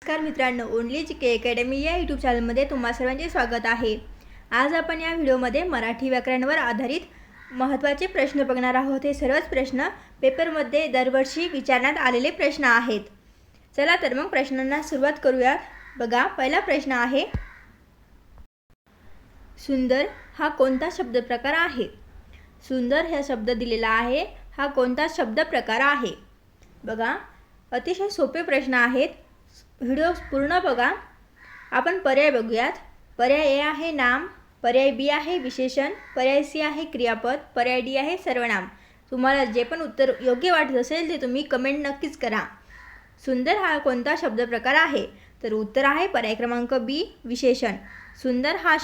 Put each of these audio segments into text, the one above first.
नमस्कार मित्रांनो, ओनली जी के अकॅडमी या यूट्यूब चॅनलमध्ये तुम्हा सर्वांचे स्वागत आहे। आज आपण या व्हिडिओमध्ये मराठी व्याकरणावर आधारित महत्त्वाचे प्रश्न बघणार आहोत। हे सर्वच प्रश्न पेपरमध्ये दरवर्षी विचारण्यात आलेले प्रश्न आहेत। चला तर मग प्रश्नांना सुरुवात करूया। बघा, पहिला प्रश्न आहे, सुंदर हा कोणता शब्द प्रकार आहे? सुंदर हा शब्द दिलेला आहे, हा कोणता शब्द प्रकार आहे? बघा, अतिशय सोपे प्रश्न आहेत। व्हिडिओ पूर्ण बघा। आपण पर्याय बघूयात। पर्याय ए आहे नाम, पर्याय बी आहे विशेषण, पर्याय सी आहे क्रियापद, पर्याय डी आहे सर्वनाम। तुम्हाला जे पण उत्तर योग्य वाटत असेल ते तुम्ही कमेंट नक्कीच करा। सुंदर हा कोणता शब्द प्रकार आहे? तर उत्तर आहे पर्याय क्रमांक बी विशेषण। सुंदर हा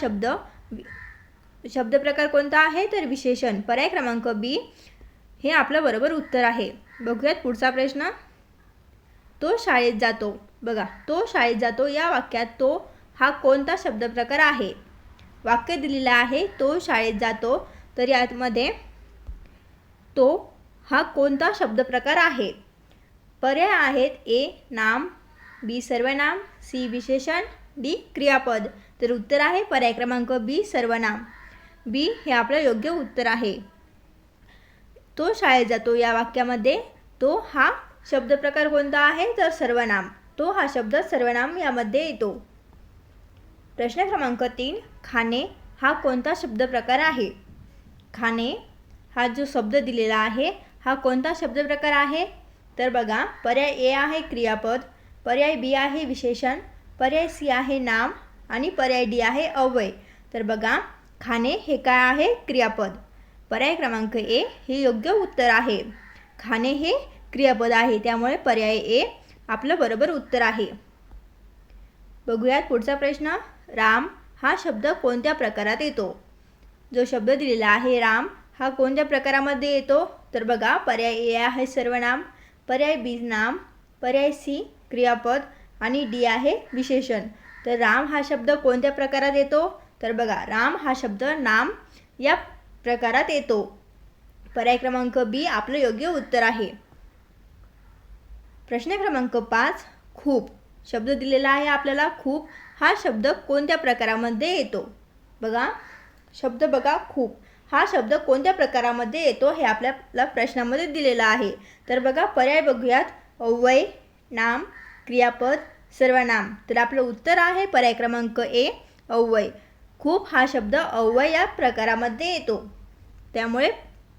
शब्द प्रकार कोणता आहे? तर विशेषण। पर्याय क्रमांक बी हे आपलं बरोबर उत्तर आहे। बघूयात पुढचा प्रश्न। तो शाळेत जातो। बघा, तो शाळेत जातो या वाक्यात तो हा कोणता शब्द प्रकार आहे? वाक्य दिलेला आहे तो शाळेत जातो, तर यामध्ये तो हा कोणता शब्द प्रकार आहे? पर्याय आहेत ए नाम, बी सर्वनाम, सी विशेषण, डी क्रियापद। तर उत्तर आहे पर्याय क्रमांक बी सर्वनाम। बी हे आपलं योग्य उत्तर आहे। तो शाळेत जातो या वाक्यामध्ये तो हा शब्द प्रकार कोणता आहे? तर सर्वनाम। तो हा शब्द सर्वनाम यामध्ये येतो। प्रश्न क्रमांक 3, खाणे हा कोणता शब्द प्रकार आहे? खाणे हा जो शब्द दिलेला आहे हा कोणता शब्द प्रकार आहे? तर बघा, पर्याय ए आहे क्रियापद, पर्याय बी आहे विशेषण, पर्याय सी आहे नाम आणि पर्याय डी आहे अव्यय। तर बघा, खाणे हे काय आहे? क्रियापद। पर्याय क्रमांक ए हे योग्य उत्तर आहे। खाणे हे क्रियापद आहे, त्यामुळे पर्याय ए आपलं बरोबर उत्तर आहे। बघूयात पुढचा प्रश्न। राम हा शब्द कोणत्या प्रकारात येतो? जो शब्द दिलेला आहे राम हा कोणत्या प्रकारामध्ये येतो? तर बघा, पर्याय ए आहे सर्वनाम, पर्याय बी नाम, पर्याय सी क्रियापद आणि डी आहे विशेषण। तर राम हा शब्द कोणत्या प्रकारात येतो? तर बघा, राम हा शब्द नाम या प्रकारात येतो। पर्याय क्रमांक बी आपलं योग्य उत्तर आहे। प्रश्न क्रमांक 5, खूप शब्द दिलेला आहे आपल्याला। खूप हा शब्द कोणत्या प्रकारामध्ये येतो? बघा, शब्द बघा, खूप हा शब्द कोणत्या प्रकारामध्ये येतो हे आपल्याला प्रश्नामध्ये दिलेला आहे। तर बघा, पर्याय बघूयात, अव्यय, नाम, क्रियापद, सर्वनाम। तर आपलं उत्तर आहे पर्याय क्रमांक ए अव्यय। खूप हा शब्द अव्यय या प्रकारामध्ये येतो, त्यामुळे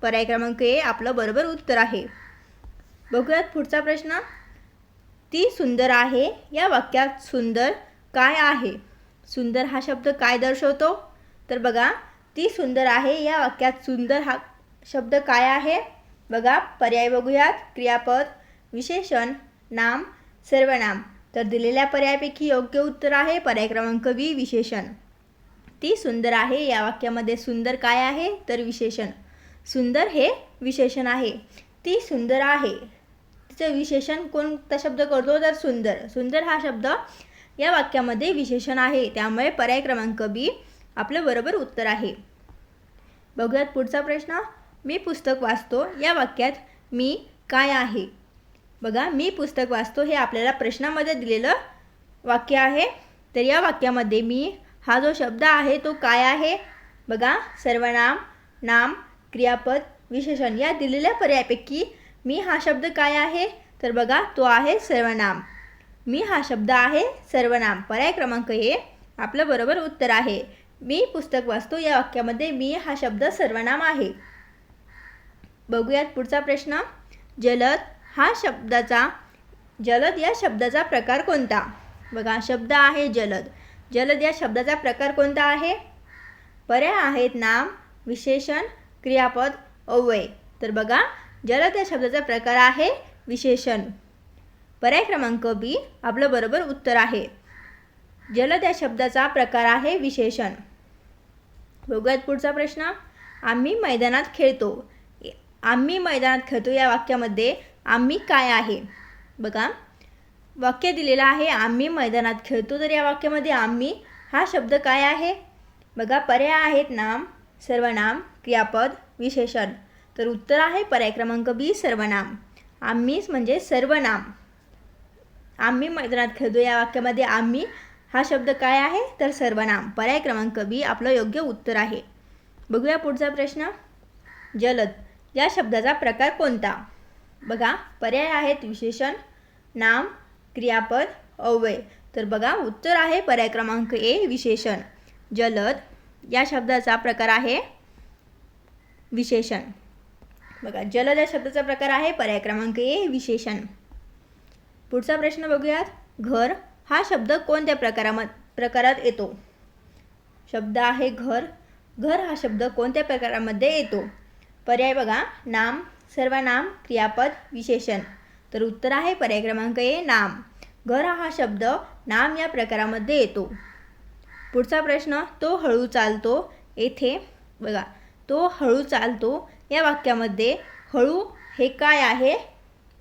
पर्याय क्रमांक ए आपलं बरोबर उत्तर आहे। बघूयात पुढचा प्रश्न। ती सुंदर आहे या वाक्यात सुंदर काय आहे? सुंदर हा शब्द काय दर्शवतो? तर बघा, ती सुंदर आहे या वाक्यात सुंदर हा शब्द काय आहे? बघा, पर्याय बघूयात, क्रियापद, विशेषण, नाम, सर्वनाम। तर दिलेल्या पर्यायापैकी योग्य उत्तर आहे पर्याय क्रमांक बी विशेषण। ती सुंदर आहे या वाक्यामध्ये सुंदर काय आहे? तर विशेषण। सुंदर हे विशेषण आहे। ती सुंदर आहे, तिचं विशेषण कोणता शब्द करतो? तर सुंदर। सुंदर हा शब्द या वाक्यामध्ये विशेषण आहे, त्यामुळे पर्याय क्रमांक बी आपलं बरोबर उत्तर आहे। बघूयात पुढचा प्रश्न। मी पुस्तक वाचतो या वाक्यात मी काय आहे? बघा, मी पुस्तक वाचतो हे आपल्याला प्रश्नामध्ये दिलेलं वाक्य आहे। तर या वाक्यामध्ये मी हा जो शब्द आहे तो काय आहे? बघा, सर्वनाम, नाम, क्रियापद, विशेषण या दिलेल्या पर्यायापैकी मी हा शब्द काय आहे? तर बघा, तो आहे सर्वनाम। मी हा शब्द आहे सर्वनाम। पर्याय क्रमांक ए आपलं बरोबर उत्तर आहे। मी पुस्तक वाचतो या वाक्यामध्ये मी हा शब्द सर्वनाम आहे। बघूयात पुढचा प्रश्न। जलद या शब्दाचा प्रकार कोणता? बघा, शब्द आहे जलद। जलद या शब्दाचा प्रकार कोणता आहे? पर्याय आहेत नाम, विशेषण, क्रियापद, अव्यय। तर बघा, जलद या शब्दाचा प्रकार आहे विशेषण। पर्याय क्रमांक बी आपलं बरोबर उत्तर आहे। जलद या शब्दाचा प्रकार आहे विशेषण। बघूयात पुढचा प्रश्न। आम्ही मैदानात खेळतो। आम्ही मैदानात खेळतो या वाक्यामध्ये आम्ही काय आहे? बघा, वाक्य दिलेलं आहे आम्ही मैदानात खेळतो, तर या वाक्यामध्ये आम्ही हा शब्द काय आहे? बघा, पर्याय आहेत नाम, सर्वनाम, क्रियापद, विशेषण। तर उत्तर आहे पर्याय क्रमांक बी सर्वनाम। आम्ही म्हणजे सर्वनाम। आम्ही मैदानात खेळतो या वाक्यामध्ये आम्ही हा शब्द काय आहे तर सर्वनाम. पर्याय क्रमांक बी आपलं योग्य उत्तर आहे. बघूया पुढचा प्रश्न. जलद या शब्दाचा प्रकार कोणता? बघा पर्याय आहेत विशेषण, नाम, क्रियापद, अव्यय. तर बघा उत्तर आहे पर्याय क्रमांक ए विशेषण. जलद या शब्दाचा प्रकार आहे विशेषण. बघा जलद या शब्दाचा प्रकार आहे पर्याय क्रमांक ए विशेषण. पुढचा प्रश्न बघूयात. घर हा शब्द कोणत्या प्रकारात येतो? शब्द आहे घर. घर हा शब्द कोणत्या प्रकारामध्ये येतो? पर्याय बघा नाम, सर्वनाम, क्रियापद, विशेषण. तर उत्तर आहे पर्याय क्रमांक ए नाम. घर हा शब्द नाम या प्रकारामध्ये येतो. पुढचा प्रश्न. तो हळू चालतो. येथे बघा तो हळू चालतो या वाक्यामध्ये हळू हे काय आहे?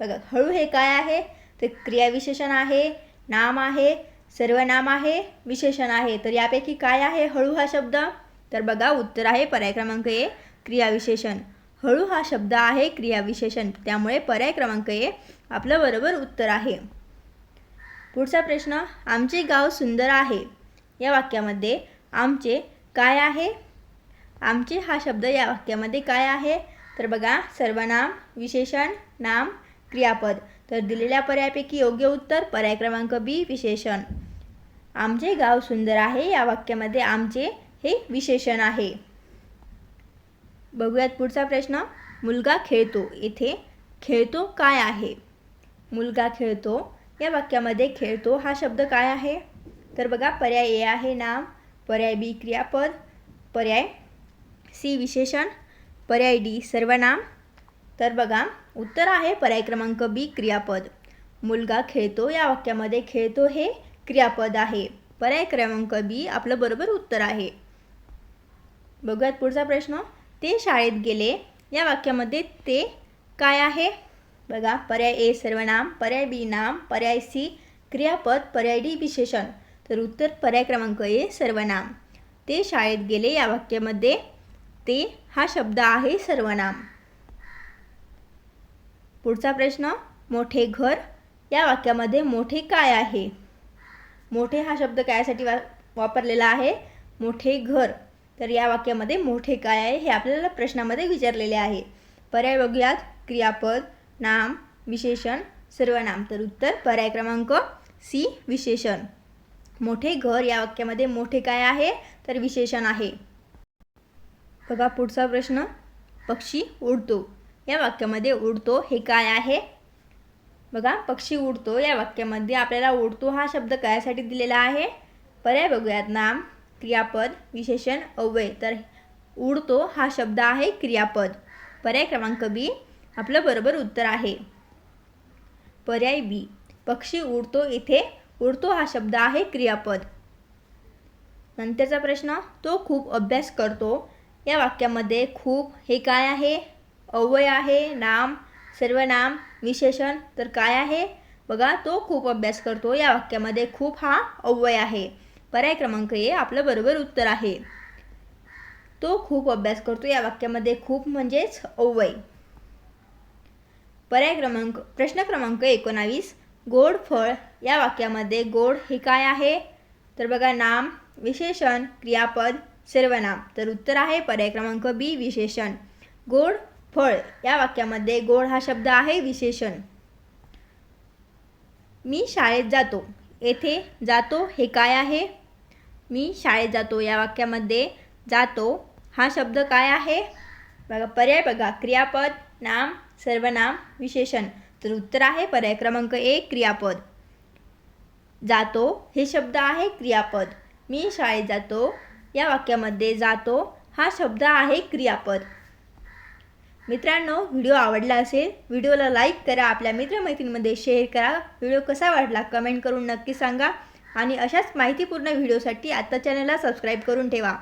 बघा हळू हे काय आहे तर क्रियाविशेषण आहे, नाम आहे, सर्वनाम आहे, विशेषण आहे. तर यापैकी काय आहे हळू हा शब्द? तर बघा उत्तर आहे पर्याय क्रमांक ए क्रियाविशेषण. हळू हा शब्द आहे क्रियाविशेषण. त्यामुळे पर्याय क्रमांक ए आपलं बरोबर उत्तर आहे. पुढचा प्रश्न. आमचे गाव सुंदर आहे या वाक्यामध्ये आमचे काय आहे? आमचे हा शब्द या वाक्यामध्ये काय आहे? तर बघा सर्वनाम, विशेषण, नाम, क्रियापद. तर दिलेल्या पर्यायापैकी योग्य उत्तर पर्याय क्रमांक बी विशेषण. आमचे गाव सुंदर आहे या वाक्यामध्ये आमचे हे विशेषण आहे. बघूयात पुढचा प्रश्न. मुलगा खेळतो. येथे खेळतो काय आहे? मुलगा खेळतो या वाक्यामध्ये खेळतो हा शब्द काय आहे? तर बघा पर्याय ए आहे नाम, पर्याय बी क्रियापद, पर्याय सी विशेषण, पर्याय डी सर्वनाम. तर बघा उत्तर आहे पर्याय क्रमांक बी क्रियापद. मुलगा खेळतो या वाक्यामध्ये खेळतो हे क्रियापद आहे. पर्याय क्रमांक बी आपलं बरोबर उत्तर आहे. बघूयात पुढचा प्रश्न. ते शाळेत गेले या वाक्यामध्ये ते काय आहे? बघा पर्याय ए सर्वनाम, पर्याय बी नाम, पर्याय सी क्रियापद, पर्याय डी विशेषण. तर उत्तर पर्याय क्रमांक ए सर्वनाम. ते शाळेत गेले या वाक्यामध्ये ते हा शब्द आहे सर्वनाम. पुढचा प्रश्न. मोठे घर या वाक्यामध्ये मोठे काय आहे? मोठे हा शब्द कायसाठी वापरलेला आहे? मोठे घर. तर या वाक्यामध्ये मोठे काय आहे हे आपल्याला प्रश्नामध्ये विचारलेले आहे. पर्याय बघूयात. क्रियापद, नाम, विशेषण, सर्वनाम. तर उत्तर पर्याय क्रमांक सी विशेषण. मोठे घर या वाक्यामध्ये मोठे काय आहे तर विशेषण आहे. बघा पुढचा प्रश्न. पक्षी उडतो या वाक्यामध्ये उडतो हे काय आहे? बघा पक्षी उडतो या वाक्यामध्ये आपल्याला उडतो हा शब्द कायसाठी दिलेला आहे? पर्याय बघूयात. नाम, क्रियापद, विशेषण, अव्यय. तर उडतो हा शब्द आहे क्रियापद. पर्याय क्रमांक बी आपलं बरोबर उत्तर आहे. पर्याय बी पक्षी उडतो इथे उडतो हा शब्द आहे क्रियापद. नंतरचा प्रश्न. तो खूप अभ्यास करतो या वाक्यामध्ये खूप हे काय आहे? अव्यय आहे, नाम, सर्वनाम, विशेषण. तर काय आहे? बघा तो खूप अभ्यास करतो या वाक्यामध्ये खूप हा अव्यय आहे. पर्याय क्रमांक ए आपलं बरोबर उत्तर आहे. तो खूप अभ्यास करतो या वाक्यामध्ये खूप म्हणजेच अव्यय. प्रश्न क्रमांक 19. गोड फळ या वाक्यामध्ये गोड हे काय आहे? तर बघा नाम, विशेषण, क्रियापद, सर्वनाम. तर उत्तर आहे पर्याय क्रमांक बी विशेषण. गोड फळ या वाक्यामध्ये गोड हा शब्द आहे विशेषण. मी शाळेत जातो. येथे जातो हे काय आहे? मी शाळेत जातो या वाक्यामध्ये जातो हा शब्द काय आहे? बघा पर्याय बघा. क्रियापद, नाम, सर्वनाम, विशेषण. तर उत्तर आहे पर्याय क्रमांक ए क्रियापद. जातो हे शब्द आहे क्रियापद. मी शाळेत जातो या वाक्यामध्ये जातो हा शब्द आहे क्रियापद. मित्रांनो व्हिडिओ आवडला असेल व्हिडिओला लाईक करा, आपल्या मित्रमैत्रिणींमध्ये शेअर करा. व्हिडिओ कसा वाटला कमेंट करून नक्की सांगा आणि अशाच माहितीपूर्ण व्हिडिओसाठी आता चॅनलला सबस्क्राईब करून ठेवा.